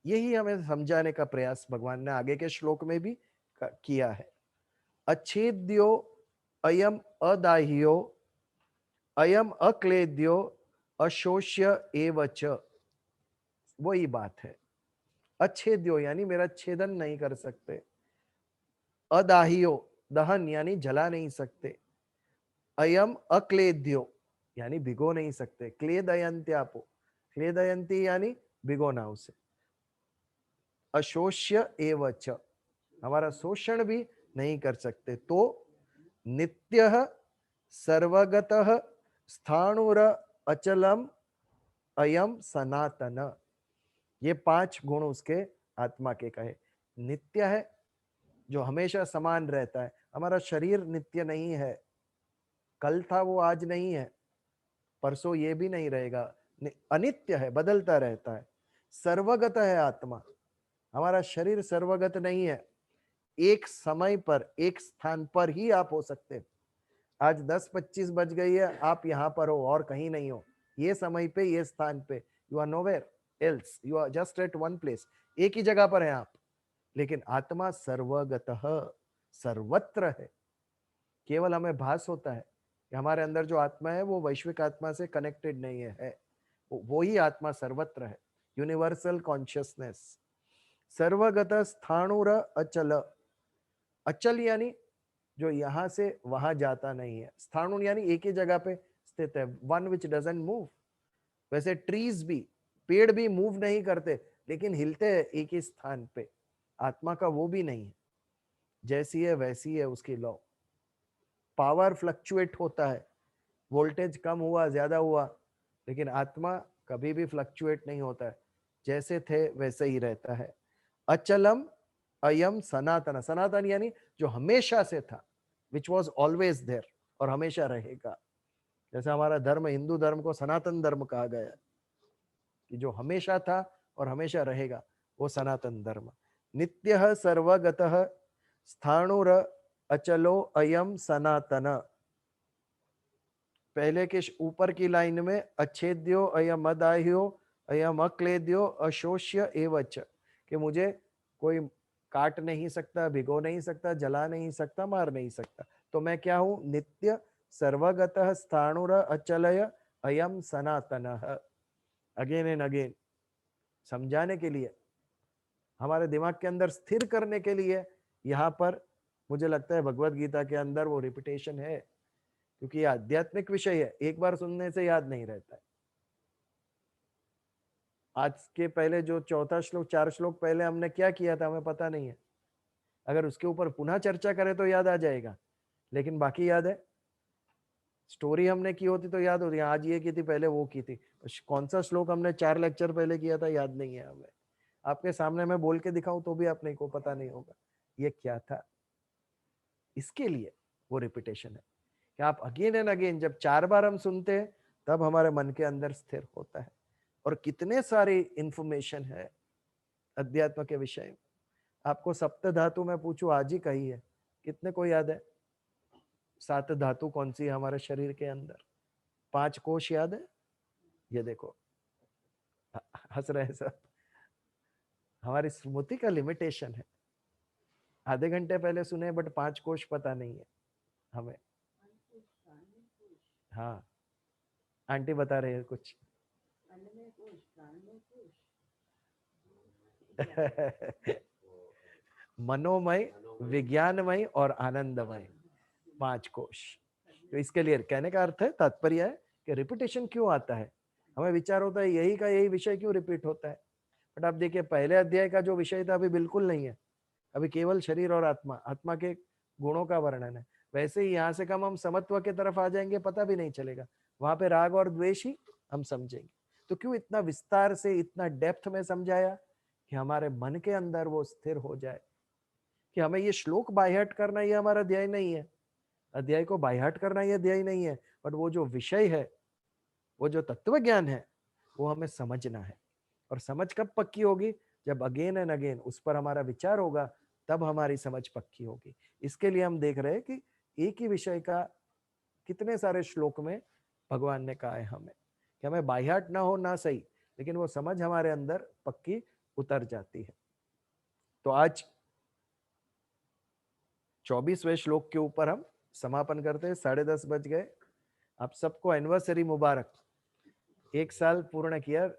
[SPEAKER 2] यही हमें समझाने का प्रयास भगवान ने आगे के श्लोक में भी किया है। अच्छेद्यो अयम अदाह्यो अयम अक्लेद्यो अशोष्य एवच। वही बात है। अच्छेद्यो यानी मेरा छेदन नहीं कर सकते। अदाह्यो, दहन यानी जला नहीं सकते। अयम अक्लेद्यो यानी भिगो नहीं सकते। क्लेदयन्त्यापो, क्लेदयन्ती यानी भिगोना उसे। अशोष्य एवच, हमारा शोषण भी नहीं कर सकते। तो नित्यः सर्वगतः स्थाणुर अचलम अयम सनातन। ये 5 गुण उसके आत्मा के कहे। नित्य है, जो हमेशा समान रहता है। हमारा शरीर नित्य नहीं है, कल था वो आज नहीं है, परसों ये भी नहीं रहेगा। अनित्य है, बदलता रहता है। सर्वगत है आत्मा, हमारा शरीर सर्वगत नहीं है। एक समय पर, एक स्थान पर ही आप हो सकते हैं। आज 10:25 बज गई है, आप यहाँ पर हो और कहीं नहीं हो। ये समय पे, ये स्थान पे, you are nowhere else, you are just at one place. एक ही जगह पर है आप। लेकिन आत्मा सर्वगतः, सर्वत्र है। केवल हमें भास होता है कि हमारे अंदर जो आत्मा है वो वैश्विक आत्मा से कनेक्टेड नहीं है। वो ही आत्मा सर्वत्र है, यूनिवर्सल कॉन्शियसनेस। सर्वगत स्थाणुर अचल। अचल यानी जो यहां से वहां जाता नहीं है। स्थाणु यानी एक ही जगह पे स्थित है, वन विच डजंट मूव। वैसे ट्रीज भी, पेड़ भी मूव नहीं करते, लेकिन हिलते हैं एक ही स्थान पे। आत्मा का वो भी नहीं है, जैसी है वैसी है उसकी लॉ। पावर फ्लक्चुएट होता है, वोल्टेज कम हुआ ज्यादा हुआ, लेकिन आत्मा कभी भी फ्लक्चुएट नहीं होता है, जैसे थे वैसे ही रहता है। अचलम अयम सनातन। सनातन यानी जो हमेशा से था, विच वॉज ऑलवेज देयर, और हमेशा रहेगा। जैसे हमारा धर्म, हिंदू धर्म को सनातन धर्म कहा गया, कि जो हमेशा था और हमेशा रहेगा, वो सनातन धर्म। नित्यः सर्वगतः स्थाणुर अचलो अयम सनातन। पहले के ऊपर की लाइन में अच्छेद्यो अयम अदाह्यो अयम अक्लेद्यो अशोष्य एवच, कि मुझे कोई काट नहीं सकता, भिगो नहीं सकता, जला नहीं सकता, मार नहीं सकता। तो मैं क्या हूं? नित्य सर्वगतः स्थाणुर अचलय अयम सनातनः। अगेन एंड अगेन समझाने के लिए, हमारे दिमाग के अंदर स्थिर करने के लिए, यहाँ पर मुझे लगता है भगवत गीता के अंदर वो रिपीटेशन है, क्योंकि ये आध्यात्मिक विषय है, एक बार सुनने से याद नहीं रहता है। आज के पहले जो चौथा श्लोक, 4 श्लोक पहले हमने क्या किया था हमें पता नहीं है, अगर उसके ऊपर पुनः चर्चा करें तो याद आ जाएगा, लेकिन बाकी याद है? स्टोरी हमने की होती तो याद होती, आज ये की थी, पहले वो की थी। कौन सा श्लोक हमने 4 लेक्चर पहले किया था याद नहीं है हमें। आपके सामने मैं बोल के दिखाऊं तो भी आपने को पता नहीं होगा ये क्या था। इसके लिए वो रिपीटेशन है कि आप अगेन एंड अगेन, जब 4 बार हम सुनते हैं तब हमारे मन के अंदर स्थिर होता है। और कितने सारे इंफॉर्मेशन है अध्यात्म के विषय में। आपको सप्त धातु में पूछू, आज ही कही है, कितने को याद है? 7 धातु कौन सी है हमारे शरीर के अंदर? 5 कोश याद है? ये देखो हंस रहे हैं सब, हमारी स्मृति का लिमिटेशन है। आधे घंटे पहले सुने बट 5 कोश पता नहीं है हमें। हाँ, आंटी बता रहे हैं कुछ। मनोमय, विज्ञानमय और आनंदमय, 5 कोश। तो इसके लिए कहने का अर्थ है, तात्पर्य है कि रिपीटेशन क्यों आता है। हमें विचार होता है यही का यही विषय क्यों रिपीट होता है, बट आप देखिए पहले अध्याय का जो विषय था अभी बिल्कुल नहीं है, अभी केवल शरीर और आत्मा, आत्मा के गुणों का वर्णन है। वैसे ही यहाँ से कम हम समत्व के तरफ आ जाएंगे पता भी नहीं चलेगा, वहां पे राग और द्वेष ही हम समझेंगे। तो क्यों इतना विस्तार से, इतना डेप्थ में समझाया, कि हमारे मन के अंदर वो स्थिर हो जाए। कि हमें ये श्लोक बायहाट करना ये हमारा अध्याय नहीं है, अध्याय को बायहाट करना ये अध्याय नहीं है, बट वो जो विषय है, वो जो तत्व ज्ञान है, वो हमें समझना है। और समझ कब पक्की होगी? जब अगेन एंड अगेन उस पर हमारा विचार होगा, तब हमारी समझ पक्की होगी। इसके लिए हम देख रहे हैं कि एक ही विषय का कितने सारे श्लोक में भगवान ने कहा है हमें, कि हमें बायहाट ना हो ना सही, लेकिन वो समझ हमारे अंदर पक्की उतर जाती है। तो आज 24वें श्लोक के ऊपर हम समापन करते हैं। 10:30 बज गए। आप सबको एनिवर्सरी मुबारक, 1 साल पूर्ण किया।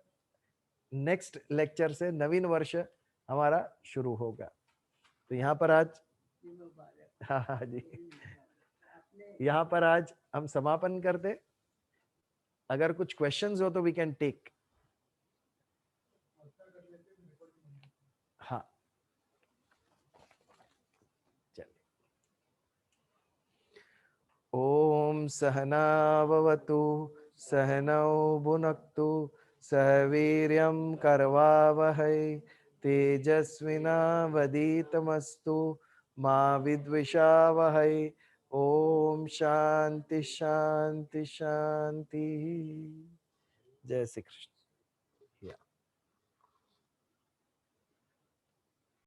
[SPEAKER 2] नेक्स्ट लेक्चर से नवीन वर्ष हमारा शुरू होगा। तो यहाँ पर आज, हाँ जी, यहाँ पर आज हम समापन करते। अगर कुछ क्वेश्चंस हो तो वी कैन टेक। हाँ चलिए। ओम सहना भवतु सहनौ भुनक्तु सह वीर्यं करवावहै तेजस्विनावधीतमस्तु मा विद्विषावहै। ओम शांति शांति शांति। जय श्री कृष्ण।